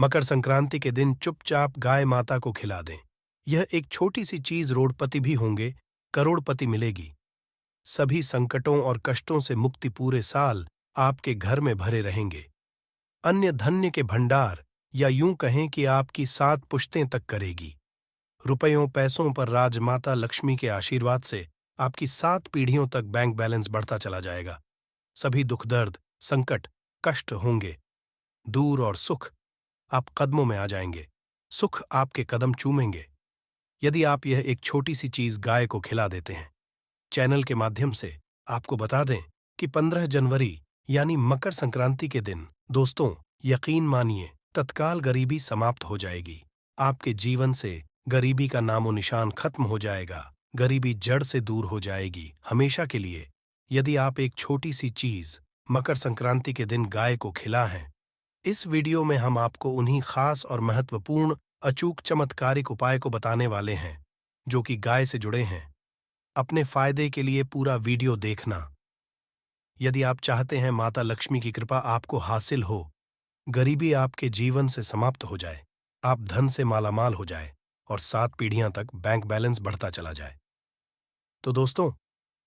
मकर संक्रांति के दिन चुपचाप गाय माता को खिला दें। यह एक छोटी सी चीज रोडपति भी होंगे, करोड़पति मिलेगी। सभी संकटों और कष्टों से मुक्ति पूरे साल आपके घर में भरे रहेंगे। अन्य धन्य के भंडार, या यूं कहें कि आपकी 7 पुश्तें तक करेगी। रुपयों पैसों पर राजमाता लक्ष्मी के आशीर्वाद से आपकी 7 पीढ़ियों तक बैंक बैलेंस बढ़ता चला जाएगा। सभी दुख दर्द, संकट, कष्ट होंगे दूर और सुख आप कदमों में आ जाएंगे। सुख आपके कदम चूमेंगे यदि आप यह एक छोटी सी चीज गाय को खिला देते हैं। चैनल के माध्यम से आपको बता दें कि 15 जनवरी यानी मकर संक्रांति के दिन दोस्तों, यकीन मानिए तत्काल गरीबी समाप्त हो जाएगी। आपके जीवन से गरीबी का नामो निशान खत्म हो जाएगा। गरीबी जड़ से दूर हो जाएगी हमेशा के लिए यदि आप एक छोटी सी चीज मकर संक्रांति के दिन गाय को खिलाएं। इस वीडियो में हम आपको उन्हीं खास और महत्वपूर्ण अचूक चमत्कारिक उपाय को बताने वाले हैं जो कि गाय से जुड़े हैं। अपने फायदे के लिए पूरा वीडियो देखना। यदि आप चाहते हैं माता लक्ष्मी की कृपा आपको हासिल हो, गरीबी आपके जीवन से समाप्त हो जाए, आप धन से मालामाल हो जाए और 7 पीढ़ियां तक बैंक बैलेंस बढ़ता चला जाए, तो दोस्तों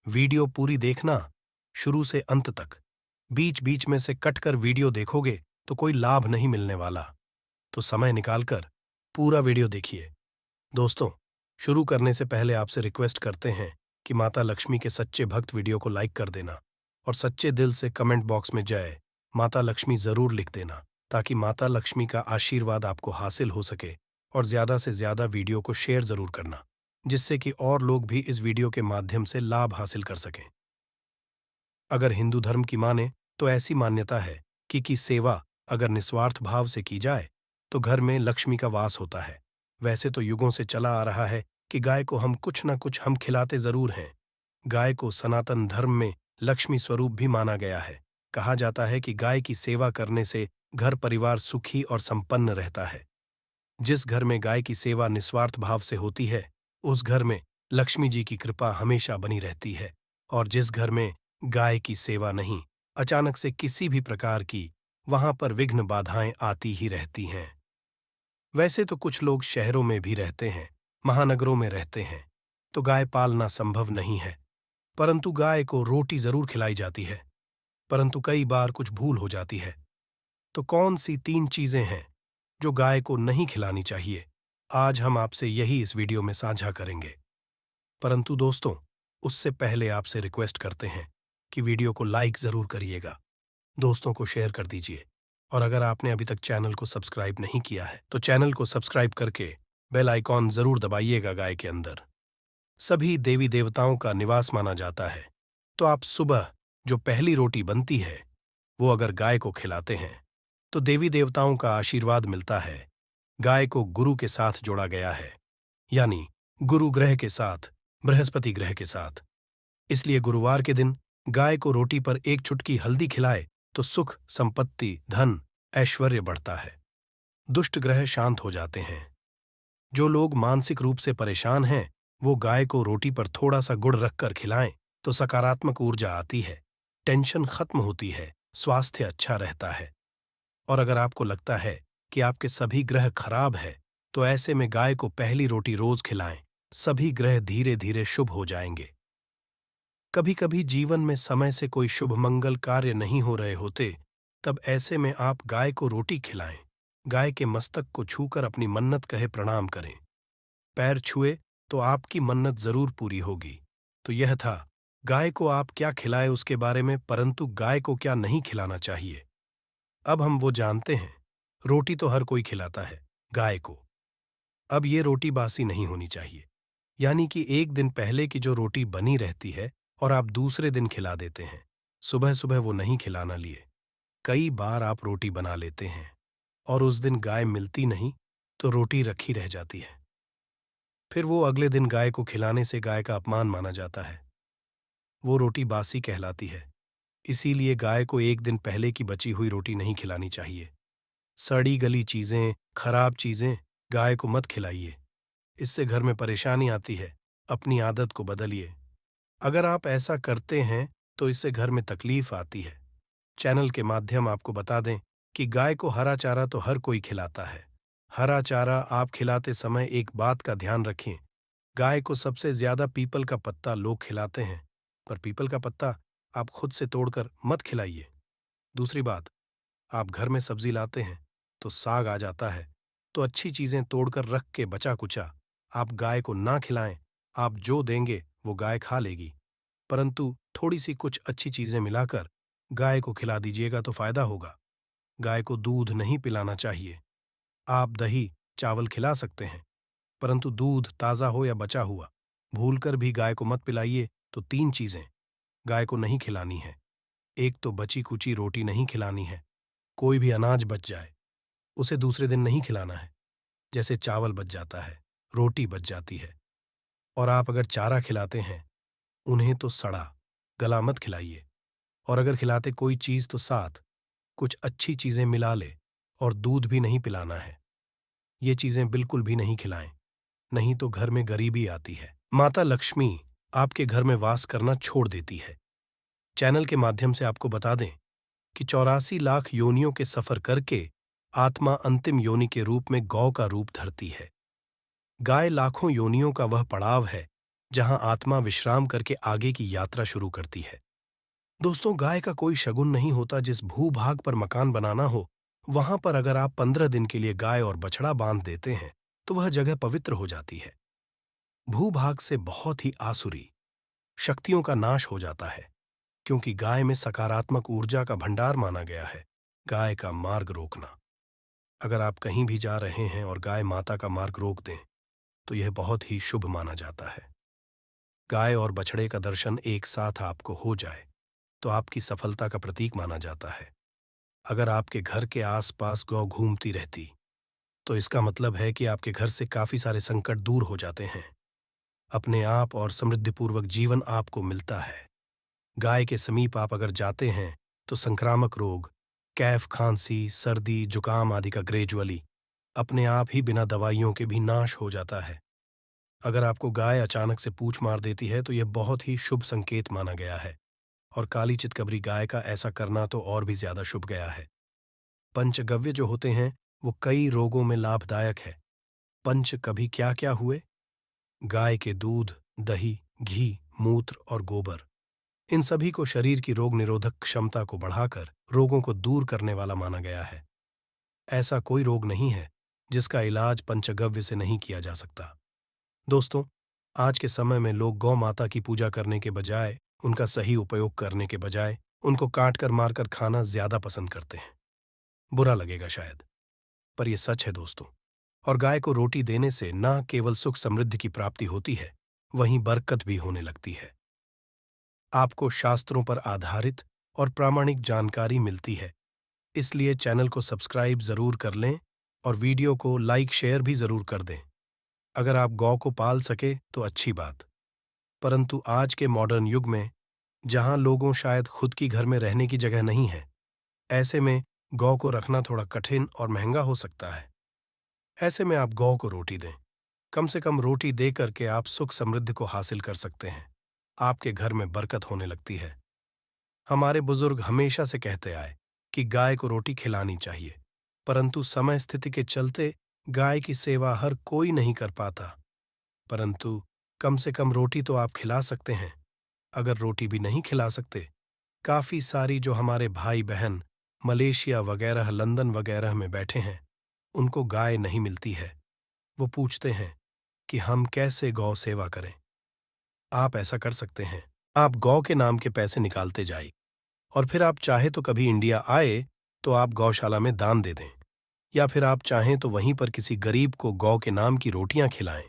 वीडियो पूरी देखना शुरू से अंत तक। बीच बीच में से कटकर वीडियो देखोगे तो कोई लाभ नहीं मिलने वाला, तो समय निकालकर पूरा वीडियो देखिए। दोस्तों, शुरू करने से पहले आपसे रिक्वेस्ट करते हैं कि माता लक्ष्मी के सच्चे भक्त वीडियो को लाइक कर देना और सच्चे दिल से कमेंट बॉक्स में जय माता लक्ष्मी जरूर लिख देना, ताकि माता लक्ष्मी का आशीर्वाद आपको हासिल हो सके। और ज्यादा से ज्यादा वीडियो को शेयर जरूर करना, जिससे कि और लोग भी इस वीडियो के माध्यम से लाभ हासिल कर सकें। अगर हिंदू धर्म की माने तो ऐसी मान्यता है कि सेवा अगर निस्वार्थ भाव से की जाए तो घर में लक्ष्मी का वास होता है। वैसे तो युगों से चला आ रहा है कि गाय को हम कुछ न कुछ हम खिलाते जरूर हैं। गाय को सनातन धर्म में लक्ष्मी स्वरूप भी माना गया है। कहा जाता है कि गाय की सेवा करने से घर परिवार सुखी और संपन्न रहता है। जिस घर में गाय की सेवा निस्वार्थ भाव से होती है, उस घर में लक्ष्मी जी की कृपा हमेशा बनी रहती है। और जिस घर में गाय की सेवा नहीं, अचानक से किसी भी प्रकार की वहां पर विघ्न बाधाएं आती ही रहती हैं। वैसे तो कुछ लोग शहरों में भी रहते हैं, महानगरों में रहते हैं, तो गाय पालना संभव नहीं है, परंतु गाय को रोटी जरूर खिलाई जाती है। परंतु कई बार कुछ भूल हो जाती है। तो कौन सी 3 चीजें हैं जो गाय को नहीं खिलानी चाहिए, आज हम आपसे यही इस वीडियो में साझा करेंगे। परंतु दोस्तों, उससे पहले आपसे रिक्वेस्ट करते हैं कि वीडियो को लाइक जरूर करिएगा, दोस्तों को शेयर कर दीजिए, और अगर आपने अभी तक चैनल को सब्सक्राइब नहीं किया है तो चैनल को सब्सक्राइब करके बेल आइकॉन जरूर दबाइएगा। गाय के अंदर सभी देवी देवताओं का निवास माना जाता है, तो आप सुबह जो पहली रोटी बनती है वो अगर गाय को खिलाते हैं तो देवी देवताओं का आशीर्वाद मिलता है। गाय को गुरु के साथ जोड़ा गया है, यानी गुरु ग्रह के साथ, बृहस्पति ग्रह के साथ। इसलिए गुरुवार के दिन गाय को रोटी पर एक चुटकी हल्दी खिलाए तो सुख, संपत्ति, धन, ऐश्वर्य बढ़ता है। दुष्ट ग्रह शांत हो जाते हैं। जो लोग मानसिक रूप से परेशान हैं, वो गाय को रोटी पर थोड़ा सा गुड़ रखकर खिलाएं तो सकारात्मक ऊर्जा आती है, टेंशन खत्म होती है, स्वास्थ्य अच्छा रहता है। और अगर आपको लगता है कि आपके सभी ग्रह खराब है, तो ऐसे में गाय को पहली रोटी रोज खिलाएं, सभी ग्रह धीरे धीरे शुभ हो जाएंगे। कभी कभी जीवन में समय से कोई शुभ मंगल कार्य नहीं हो रहे होते, तब ऐसे में आप गाय को रोटी खिलाएं। गाय के मस्तक को छूकर अपनी मन्नत कहे प्रणाम करें। पैर छुए तो आपकी मन्नत जरूर पूरी होगी। तो यह था गाय को आप क्या खिलाए उसके बारे में, परंतु गाय को क्या नहीं खिलाना चाहिए। अब हम वो जानते हैं। रोटी तो हर कोई खिलाता है गाय को। अब ये रोटी बासी नहीं होनी चाहिए, यानी कि एक दिन पहले की जो रोटी बनी रहती है और आप दूसरे दिन खिला देते हैं। सुबह सुबह वो नहीं खिलाना लिए। कई बार आप रोटी बना लेते हैं और उस दिन गाय मिलती नहीं तो रोटी रखी रह जाती है। फिर वो अगले दिन गाय को खिलाने से गाय का अपमान माना जाता है। वो रोटी बासी कहलाती है। इसीलिए गाय को एक दिन पहले की बची हुई रोटी नहीं खिलानी चाहिए। सड़ी गली चीजें, खराब चीजें गाय को मत खिलाइए, इससे घर में परेशानी आती है। अपनी आदत को बदलिए। अगर आप ऐसा करते हैं तो इससे घर में तकलीफ आती है। चैनल के माध्यम आपको बता दें कि गाय को हरा चारा तो हर कोई खिलाता है। हरा चारा आप खिलाते समय एक बात का ध्यान रखें, गाय को सबसे ज्यादा पीपल का पत्ता लोग खिलाते हैं, पर पीपल का पत्ता आप खुद से तोड़कर मत खिलाइए। दूसरी बात, आप घर में सब्जी लाते हैं तो साग आ जाता है, तो अच्छी चीजें तोड़कर रख के बचा कुचा आप गाय को ना खिलाएं। आप जो देंगे वो गाय खा लेगी, परंतु थोड़ी सी कुछ अच्छी चीजें मिलाकर गाय को खिला दीजिएगा तो फायदा होगा। गाय को दूध नहीं पिलाना चाहिए। आप दही चावल खिला सकते हैं, परंतु दूध ताज़ा हो या बचा हुआ भूलकर भी गाय को मत पिलाइए। तो 3 चीजें गाय को नहीं खिलानी है। एक तो बची कुची रोटी नहीं खिलानी है। कोई भी अनाज बच जाए उसे दूसरे दिन नहीं खिलाना है। जैसे चावल बच जाता है, रोटी बच जाती है। और आप अगर चारा खिलाते हैं उन्हें तो सड़ा गला मत खिलाइए। और अगर खिलाते कोई चीज तो साथ कुछ अच्छी चीजें मिला ले। और दूध भी नहीं पिलाना है। ये चीजें बिल्कुल भी नहीं खिलाएं, नहीं तो घर में गरीबी आती है। माता लक्ष्मी आपके घर में वास करना छोड़ देती है। चैनल के माध्यम से आपको बता दें कि 84 लाख योनियों के सफर करके आत्मा अंतिम योनि के रूप में गौ का रूप धरती है। गाय लाखों योनियों का वह पड़ाव है जहां आत्मा विश्राम करके आगे की यात्रा शुरू करती है। दोस्तों, गाय का कोई शगुन नहीं होता। जिस भूभाग पर मकान बनाना हो वहां पर अगर आप 15 दिन के लिए गाय और बछड़ा बांध देते हैं तो वह जगह पवित्र हो जाती है। भूभाग से बहुत ही आसुरी शक्तियों का नाश हो जाता है, क्योंकि गाय में सकारात्मक ऊर्जा का भंडार माना गया है। गाय का मार्ग रोकना, अगर आप कहीं भी जा रहे हैं और गाय माता का मार्ग रोक दें तो यह बहुत ही शुभ माना जाता है। गाय और बछड़े का दर्शन एक साथ आपको हो जाए तो आपकी सफलता का प्रतीक माना जाता है। अगर आपके घर के आसपास गौ घूमती रहती तो इसका मतलब है कि आपके घर से काफी सारे संकट दूर हो जाते हैं। अपने आप और समृद्धिपूर्वक जीवन आपको मिलता है। गाय के समीप आप अगर जाते हैं तो संक्रामक रोग, कैफ, खांसी, सर्दी, जुकाम आदि का ग्रेजुअली अपने आप ही बिना दवाइयों के भी नाश हो जाता है। अगर आपको गाय अचानक से पूंछ मार देती है तो यह बहुत ही शुभ संकेत माना गया है, और काली चितकबरी गाय का ऐसा करना तो और भी ज्यादा शुभ गया है। पंचगव्य जो होते हैं वो कई रोगों में लाभदायक है। पंच कभी क्या क्या हुए? गाय के दूध, दही, घी, मूत्र और गोबर, इन सभी को शरीर की रोग निरोधक क्षमता को बढ़ाकर रोगों को दूर करने वाला माना गया है। ऐसा कोई रोग नहीं है जिसका इलाज पंचगव्य से नहीं किया जा सकता। दोस्तों, आज के समय में लोग गौ माता की पूजा करने के बजाय, उनका सही उपयोग करने के बजाय उनको काट कर मारकर खाना ज्यादा पसंद करते हैं। बुरा लगेगा शायद, पर यह सच है दोस्तों। और गाय को रोटी देने से न केवल सुख समृद्धि की प्राप्ति होती है, वहीं बरकत भी होने लगती है। आपको शास्त्रों पर आधारित और प्रामाणिक जानकारी मिलती है, इसलिए चैनल को सब्सक्राइब जरूर कर लें और वीडियो को लाइक शेयर भी जरूर कर दें। अगर आप गौ को पाल सके तो अच्छी बात, परंतु आज के मॉडर्न युग में जहां लोगों शायद खुद की घर में रहने की जगह नहीं है, ऐसे में गौ को रखना थोड़ा कठिन और महंगा हो सकता है। ऐसे में आप गौ को रोटी दें। कम से कम रोटी दे करके आप सुख समृद्धि को हासिल कर सकते हैं। आपके घर में बरकत होने लगती है। हमारे बुजुर्ग हमेशा से कहते आए कि गाय को रोटी खिलानी चाहिए, परंतु समय स्थिति के चलते गाय की सेवा हर कोई नहीं कर पाता। परंतु कम से कम रोटी तो आप खिला सकते हैं। अगर रोटी भी नहीं खिला सकते, काफी सारी जो हमारे भाई बहन मलेशिया वगैरह, लंदन वगैरह में बैठे हैं, उनको गाय नहीं मिलती है। वो पूछते हैं कि हम कैसे गौ सेवा करें। आप ऐसा कर सकते हैं, आप गौ के नाम के पैसे निकालते जाइए और फिर आप चाहे तो कभी इंडिया आए तो आप गौशाला में दान दे दें, या फिर आप चाहें तो वहीं पर किसी गरीब को गौ के नाम की रोटियां खिलाएं।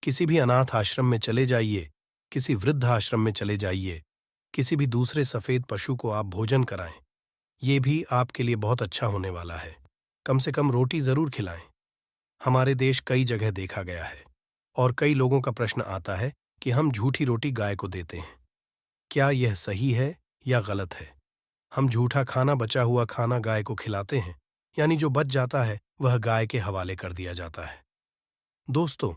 किसी भी अनाथ आश्रम में चले जाइए, किसी वृद्ध आश्रम में चले जाइए, किसी भी दूसरे सफेद पशु को आप भोजन कराएं। ये भी आपके लिए बहुत अच्छा होने वाला है। कम से कम रोटी जरूर खिलाएं। हमारे देश कई जगह देखा गया है और कई लोगों का प्रश्न आता है कि हम झूठी रोटी गाय को देते हैं। क्या यह सही है या गलत है? हम झूठा खाना, बचा हुआ खाना गाय को खिलाते हैं, यानी जो बच जाता है वह गाय के हवाले कर दिया जाता है। दोस्तों,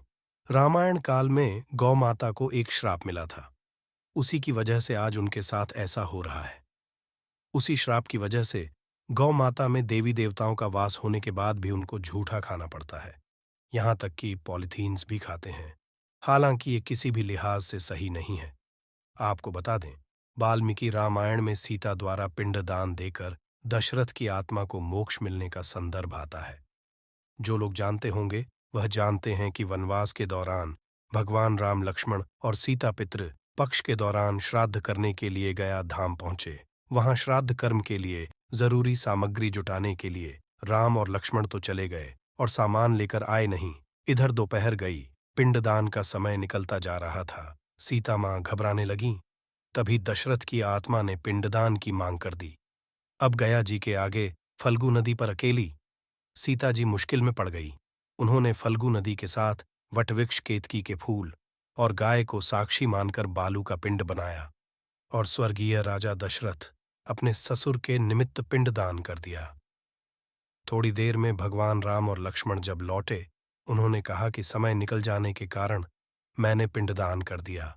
रामायण काल में गौ माता को एक श्राप मिला था। उसी की वजह से आज उनके साथ ऐसा हो रहा है। उसी श्राप की वजह से गौ माता में देवी देवताओं का वास होने के बाद भी उनको झूठा खाना पड़ता है। यहाँ तक कि पॉलीथीन्स भी खाते हैं। हालांकि ये किसी भी लिहाज से सही नहीं है। आपको बता दें, वाल्मीकि रामायण में सीता द्वारा पिंडदान देकर दशरथ की आत्मा को मोक्ष मिलने का संदर्भ आता है। जो लोग जानते होंगे वह जानते हैं कि वनवास के दौरान भगवान राम लक्ष्मण और सीता पितृ पक्ष के दौरान श्राद्ध करने के लिए गया धाम पहुंचे। वहां श्राद्ध कर्म के लिए जरूरी सामग्री जुटाने के लिए राम और लक्ष्मण तो चले गए और सामान लेकर आए नहीं। इधर दोपहर गई, पिंडदान का समय निकलता जा रहा था। सीता मां घबराने लगीं। तभी दशरथ की आत्मा ने पिंडदान की मांग कर दी। अब गया जी के आगे फल्गु नदी पर अकेली सीता जी मुश्किल में पड़ गई। उन्होंने फल्गु नदी के साथ वटवृक्ष केतकी के फूल और गाय को साक्षी मानकर बालू का पिंड बनाया और स्वर्गीय राजा दशरथ अपने ससुर के निमित्त पिंडदान कर दिया। थोड़ी देर में भगवान राम और लक्ष्मण जब लौटे, उन्होंने कहा कि समय निकल जाने के कारण मैंने पिंडदान कर दिया।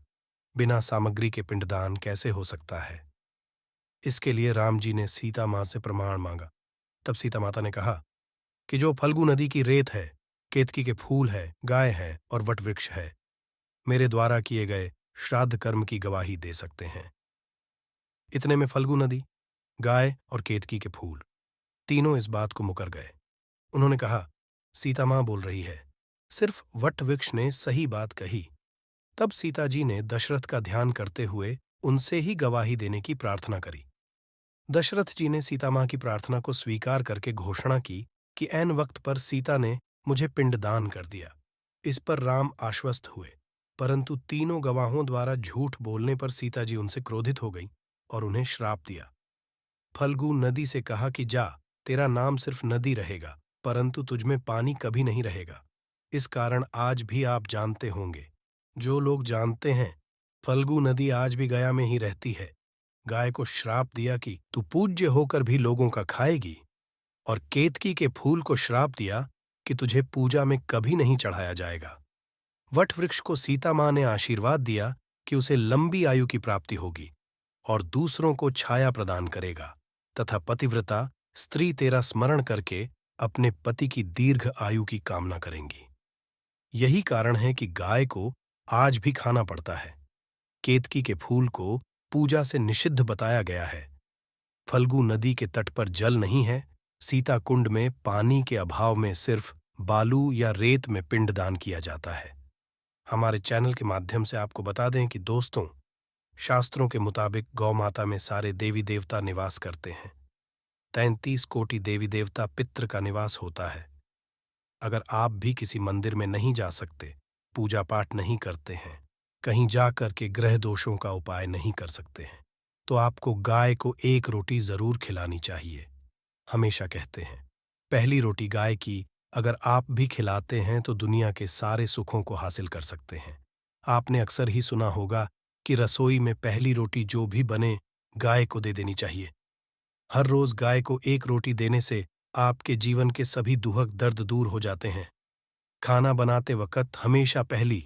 बिना सामग्री के पिंडदान कैसे हो सकता है? इसके लिए राम जी ने सीता मां से प्रमाण मांगा। तब सीता माता ने कहा कि जो फल्गु नदी की रेत है, केतकी के फूल है, गाय है और वटवृक्ष है, मेरे द्वारा किए गए श्राद्ध कर्म की गवाही दे सकते हैं। इतने में फल्गु नदी, गाय और केतकी के फूल तीनों इस बात को मुकर गए। उन्होंने कहा, सीता मां बोल रही है, सिर्फ वटवृक्ष ने सही बात कही। तब सीता जी ने दशरथ का ध्यान करते हुए उनसे ही गवाही देने की प्रार्थना करी। दशरथ जी ने सीता मां की प्रार्थना को स्वीकार करके घोषणा की कि ऐन वक्त पर सीता ने मुझे पिंडदान कर दिया। इस पर राम आश्वस्त हुए, परंतु तीनों गवाहों द्वारा झूठ बोलने पर सीता जी उनसे क्रोधित हो गईं और उन्हें श्राप दिया। फल्गु नदी से कहा कि जा, तेरा नाम सिर्फ नदी रहेगा, परंतु तुझमें पानी कभी नहीं रहेगा। इस कारण आज भी आप जानते होंगे, जो लोग जानते हैं, फल्गु नदी आज भी गया में ही रहती है। गाय को श्राप दिया कि तू पूज्य होकर भी लोगों का खाएगी, और केतकी के फूल को श्राप दिया कि तुझे पूजा में कभी नहीं चढ़ाया जाएगा। वट वृक्ष को सीता मां ने आशीर्वाद दिया कि उसे लंबी आयु की प्राप्ति होगी और दूसरों को छाया प्रदान करेगा, तथा पतिव्रता स्त्री तेरा स्मरण करके अपने पति की दीर्घ आयु की कामना करेंगी। यही कारण है कि गाय को आज भी खाना पड़ता है। केतकी के फूल को पूजा से निषिद्ध बताया गया है। फल्गु नदी के तट पर जल नहीं है। सीता कुंड में पानी के अभाव में सिर्फ बालू या रेत में पिंडदान किया जाता है। हमारे चैनल के माध्यम से आपको बता दें कि दोस्तों, शास्त्रों के मुताबिक गौ माता में सारे देवी देवता निवास करते हैं। 33 कोटि देवी देवता पितृ का निवास होता है। अगर आप भी किसी मंदिर में नहीं जा सकते, पूजा पाठ नहीं करते हैं, कहीं जाकर के ग्रह दोषों का उपाय नहीं कर सकते हैं, तो आपको गाय को एक रोटी जरूर खिलानी चाहिए। हमेशा कहते हैं, पहली रोटी गाय की अगर आप भी खिलाते हैं तो दुनिया के सारे सुखों को हासिल कर सकते हैं। आपने अक्सर ही सुना होगा कि रसोई में पहली रोटी जो भी बने, गाय को दे देनी चाहिए। हर रोज गाय को एक रोटी देने से आपके जीवन के सभी दुहक दर्द दूर हो जाते हैं। खाना बनाते वक्त हमेशा पहली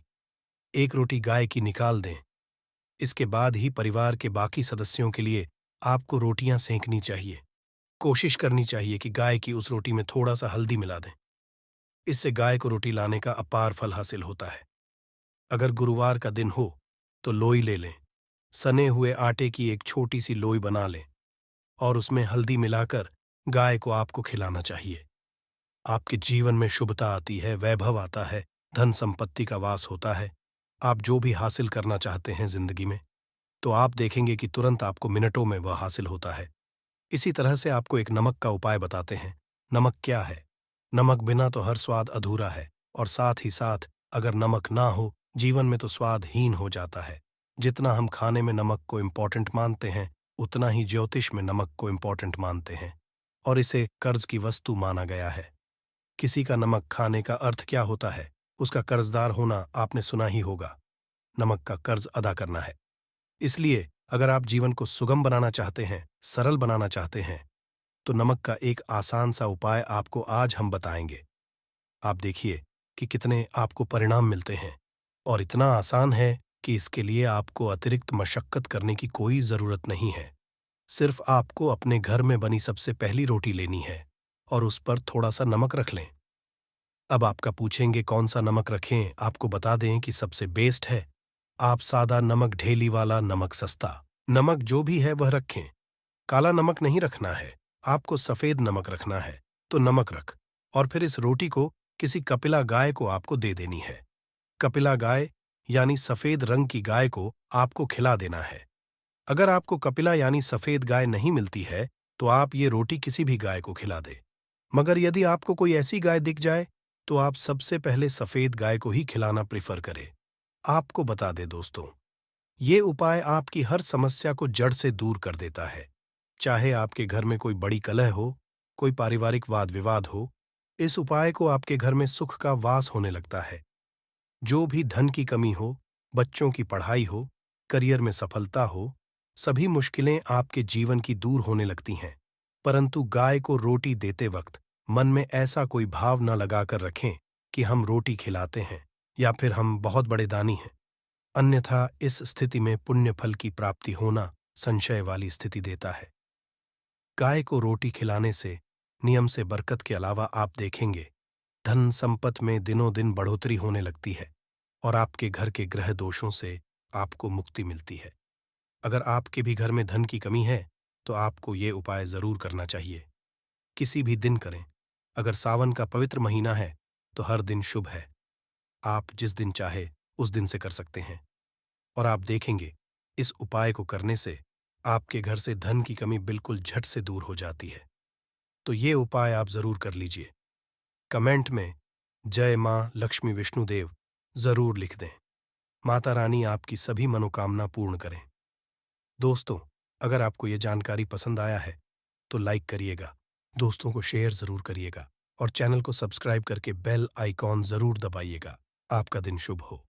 एक रोटी गाय की निकाल दें। इसके बाद ही परिवार के बाकी सदस्यों के लिए आपको रोटियां सेंकनी चाहिए। कोशिश करनी चाहिए कि गाय की उस रोटी में थोड़ा सा हल्दी मिला दें। इससे गाय को रोटी लाने का अपार फल हासिल होता है। अगर गुरुवार का दिन हो तो लोई ले लें। सने हुए आटे की एक छोटी सी लोई बना लें और उसमें हल्दी मिलाकर गाय को आपको खिलाना चाहिए। आपके जीवन में शुभता आती है, वैभव आता है, धन संपत्ति का वास होता है। आप जो भी हासिल करना चाहते हैं जिंदगी में, तो आप देखेंगे कि तुरंत आपको मिनटों में वह हासिल होता है। इसी तरह से आपको एक नमक का उपाय बताते हैं। नमक क्या है? नमक बिना तो हर स्वाद अधूरा है, और साथ ही साथ अगर नमक ना हो, जीवन में तो स्वादहीन हो जाता है। जितना हम खाने में नमक को इम्पोर्टेंट मानते हैं, उतना ही ज्योतिष में नमक को इम्पोर्टेंट मानते हैं, और इसे कर्ज की वस्तु माना गया है। किसी का नमक खाने का अर्थ क्या होता है? उसका कर्जदार होना आपने सुना ही होगा। नमक का कर्ज अदा करना है। इसलिए अगर आप जीवन को सुगम बनाना चाहते हैं, सरल बनाना चाहते हैं, तो नमक का एक आसान सा उपाय आपको आज हम बताएंगे। आप देखिए कि कितने आपको परिणाम मिलते हैं, और इतना आसान है कि इसके लिए आपको अतिरिक्त मशक्कत करने की कोई जरूरत नहीं है। सिर्फ आपको अपने घर में बनी सबसे पहली रोटी लेनी है और उस पर थोड़ा सा नमक रख लें। अब आपका पूछेंगे कौन सा नमक रखें, आपको बता दें कि सबसे बेस्ट है आप सादा नमक, ढेली वाला नमक, सस्ता नमक जो भी है वह रखें। काला नमक नहीं रखना है, आपको सफेद नमक रखना है, तो नमक रख और फिर इस रोटी को किसी कपिला गाय को आपको दे देनी है। कपिला गाय यानी सफेद रंग की गाय को आपको खिला देना है। अगर आपको कपिला यानी सफेद गाय नहीं मिलती है तो आप ये रोटी किसी भी गाय को खिला दे। मगर यदि आपको कोई ऐसी गाय दिख जाए तो आप सबसे पहले सफेद गाय को ही खिलाना प्रिफर करें। आपको बता दे दोस्तों, ये उपाय आपकी हर समस्या को जड़ से दूर कर देता है। चाहे आपके घर में कोई बड़ी कलह हो, कोई पारिवारिक वाद विवाद हो, इस उपाय को आपके घर में सुख का वास होने लगता है। जो भी धन की कमी हो, बच्चों की पढ़ाई हो, करियर में सफलता हो, सभी मुश्किलें आपके जीवन की दूर होने लगती हैं। परंतु गाय को रोटी देते वक्त मन में ऐसा कोई भाव न लगाकर रखें कि हम रोटी खिलाते हैं या फिर हम बहुत बड़े दानी हैं। अन्यथा इस स्थिति में पुण्य फल की प्राप्ति होना संशय वाली स्थिति देता है। गाय को रोटी खिलाने से नियम से बरकत के अलावा आप देखेंगे धन संपत्ति में दिनों दिन बढ़ोतरी होने लगती है और आपके घर के ग्रह दोषों से आपको मुक्ति मिलती है। अगर आपके भी घर में धन की कमी है तो आपको ये उपाय जरूर करना चाहिए। किसी भी दिन करें। अगर सावन का पवित्र महीना है तो हर दिन शुभ है। आप जिस दिन चाहे उस दिन से कर सकते हैं और आप देखेंगे इस उपाय को करने से आपके घर से धन की कमी बिल्कुल झट से दूर हो जाती है। तो ये उपाय आप जरूर कर लीजिए। कमेंट में जय मां लक्ष्मी विष्णुदेव जरूर लिख दें। माता रानी आपकी सभी मनोकामना पूर्ण करें। दोस्तों, अगर आपको ये जानकारी पसंद आया है तो लाइक करिएगा, दोस्तों को शेयर जरूर करिएगा और चैनल को सब्सक्राइब करके बेल आइकॉन जरूर दबाइएगा। आपका दिन शुभ हो।